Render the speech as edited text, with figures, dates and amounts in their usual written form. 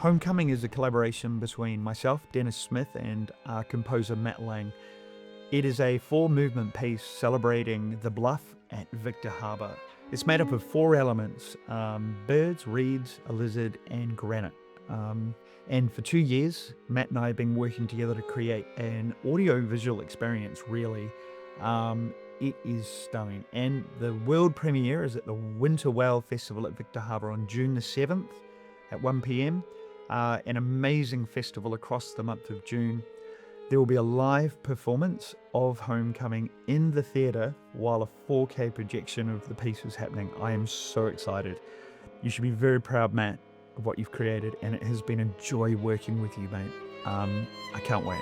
Homecoming is a collaboration between myself, Denis Smith, and composer Matt Laing. It is a 4-movement piece celebrating the Bluff at Victa Harbour. It's made up of 4 elements, birds, reeds, a lizard, and granite. And for 2 years, Matt and I have been working together to create an audio-visual experience, really. It is stunning. And the world premiere is at the Winter Whale Festival at Victa Harbour on June the 7th at 1 p.m. An amazing festival across the month of June. There will be a live performance of Homecoming in the theatre while a 4K projection of the piece is happening. I am so excited. You should be very proud, Matt, of what you've created, and it has been a joy working with you, mate. I can't wait.